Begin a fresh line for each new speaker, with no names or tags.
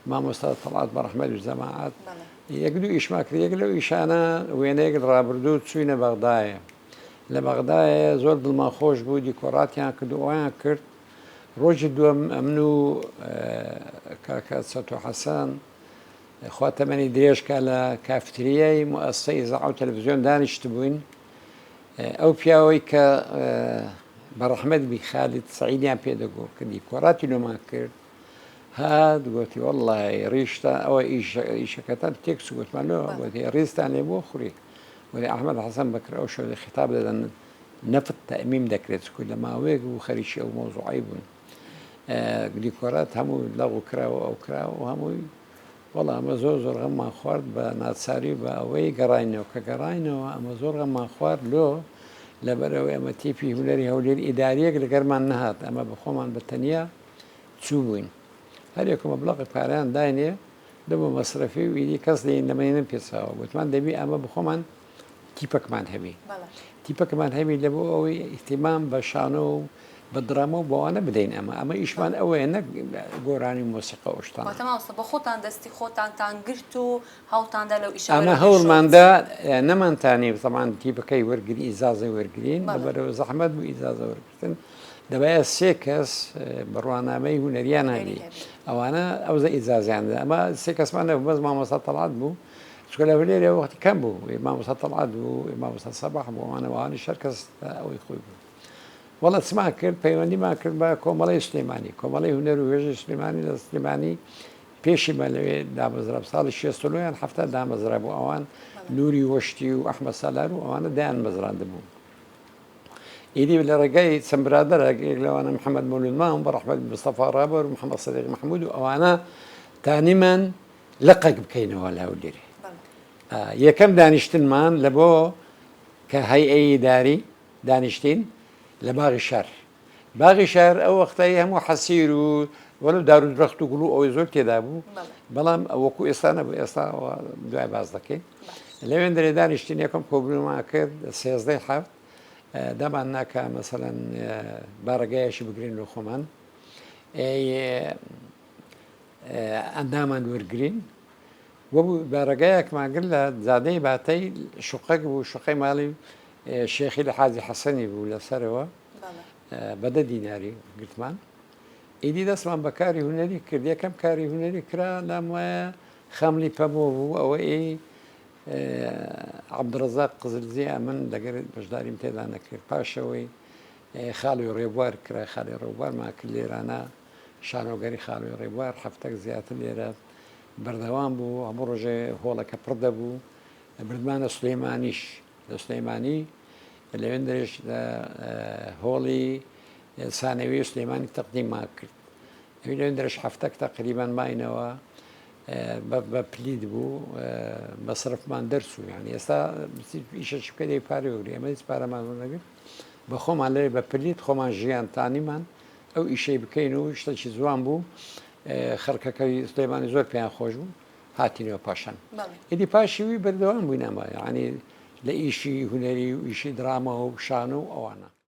مامۆستا تەڵات بەڕەحمەت و جەماعەت یەک دوو ئیشمان کرد. یەک لەو ئیشانە وێنەیەک ڕابردوو چووینە بەغدایە. لە بەغدایە زۆر دڵمان خۆش بوو، دیکۆڕاتیان کرد و ئەویان کرد. ڕۆژی دووەم ئەمن و کاکە چەتۆ حەسەن خوا تەمەنی درێژکە لە کافتریای موئەسسەی ئیزاعە و تەلەڤیزیۆن دانیشت بووین. ئەو پیاوەی کە بەڕەحمەت بی خالید سەعیدیان پێدەگۆ کە دیکۆڕاتی لۆمان کرد، هات گوتی وەڵڵی ڕیشتە ئەوە ئیشەکەتان تێکس گوتمان لۆ گوتی ڕێزتان لێ بۆ خوڕی. وەلی ئەحمەد حەسەن بەکرا ئەو شەوەی خیتاب دەدەن نەفت تەئمیم دەکرێت چکو لە ماوەیەک بوو خەریکی ئەو مۆزوعی بوون. دیکۆرات هەموو لەغو کراوە ئەو کراوە و هەمووی وەڵا ئەمە زۆر زۆر غەممان خوارد بە ناچاری بە ئەوەی گەڕاینەوە کە گەڕاینەوە ئەمە زۆر غەممان خوارد لۆ لەبەرەوەی ئەمە تیپی هونەری هەولێر ئیداریەک لەگەرمان نەهات، ئەمە بەخۆمان بە تەنیا چوو بووین. هەرێکم مەبلەغی پارەیان داینێ دەبوو مەسرەفی و ئیدی کەس لەمەێنم پێچاوە گوتمان دەبی ئەمە بخۆمان تیپەکمان هەبی. تیپەکەمان هەبی لە بۆ ئەوەی ئیحتیمام بە شانۆ و بە دراما و بەوانە بدەین. ئەمە ئیشمان ئەوەیە نەک گۆرانی مۆسیقا و شتان.
بە خۆتان دەستی خۆتانتان گرت و هەوڵتاندا لەو ئیشە
ئەمە هەوڵماندا نەمانتانی بەڵام تیپەکەی وەرگری ئیجازە وەرگرین لەبەرەوە زەحمەت بوو ئیجازە وەرگرتن. دەبایە سێ کەس بڕوانامەی هونەریان هەبی ئەوانە ئەوزە ئیجازیاندا. ئەمە سێ کەسمان نەبوو، بەس مامۆستا تەڵات بوو چکە لە هەولێرە وەختی کەم بوو، مامۆستا تەڵات بوو، مامۆستا سەباح بوو، ئەوانە شەر کەس ئەوەی خۆی بوو. وەڵا چمان کرد پەیوەندیمان کرد بە کۆمەڵەی سلێمانی، کۆمەڵەی هونەر و وێژی سلێمانی لە سلێمانی پێشی بە لەوێ دامەزرا ساڵی 60 هەفتە دامەزرا بوو. ئەوان نووری وەشتی و ئەحمەد سالار و ئەوانە دایان مەزراندە بوو. ئیدی لە ڕێگای چەند برادەرێک لەوانە محەممەد مولودمان بەڕەحمەت مستەفا ڕابەر و محەممەد سەدیق محەموود و ئەوانە تانیمان لەقەک بکەینەوە لە هەولێرێ. یەکەم دانیشتنمان لە بۆ کە هەیئەی ئیداری دانیشتین لە باغی شار. باغی شار ئەو وەختایی هەموو حەسیر و وەلو دارودرەخت و گوڵ و ئەوەی زۆر تێدا بوو، بەڵام وەکو ئێستا نەبوو. ئێستا دوای باز دەکەین. لەوێن دەرێ دانیشتین یەکەم کۆبوونمان کرد 13 دەمان ناکە مەسەلەن بارەگایەکی بگرین لە خۆمان ئەندامان وەرگرین. وەبوو بارەگایەکماگر لە جادەی باتەی شوقەک بوو، شوقەی ماڵی شێخی لە حاجی حەسەنی بوو لەسەرەوە بەدە دیناری گرتمان. ئیدی دەستمان بە کاری هونەری کرد. یەکەم کاری هونەری کرا لام وایە خەملی پەمۆ بوو، ئەوەی عەبدوڕەزاق قزلزی ئەمن لەگەر بەشداریم تێدا نەکرد. پاشەوەی خاڵوی ڕێبوار کرا، خاڵی ڕێبوارمان کرد لێرانە، شانۆگەری خاڵوی ڕێبوار هەفتەک زیاتر لێرە بەردەوام بوو. هەموو ڕۆژێ هۆڵەکە پڕ دەبوو. بردمانە سلێمانیش لە سلێمانی لەوێن دەرێش هۆڵی سانەوی سلێمانی تەقدیممان کرد. ئەوی لەوێن دەرەش هەفتەک تەقریبان ماینەوە بە پلید بوو مەسرفمان دەرچوو. یعنی ئێستا ئیشەش بکە دەی پارەی وەگری، ئەمە هیچ پارەمان وەرنەگرت. بە خۆمان لەوێ بە پلید خۆمان ژیان تانیمان ئەو ئیشەی بکەین و شتێکی جوان بوو. خەڵکەکەی سلێمانی زۆر پێیان خۆش بوو. هاتینەوە پاشان. ئیدی پاشیوی بەردەوام بووین ئەمە، یعنی لە ئیشی هونەری و ئیشی دراما و شانە و ئەوانە.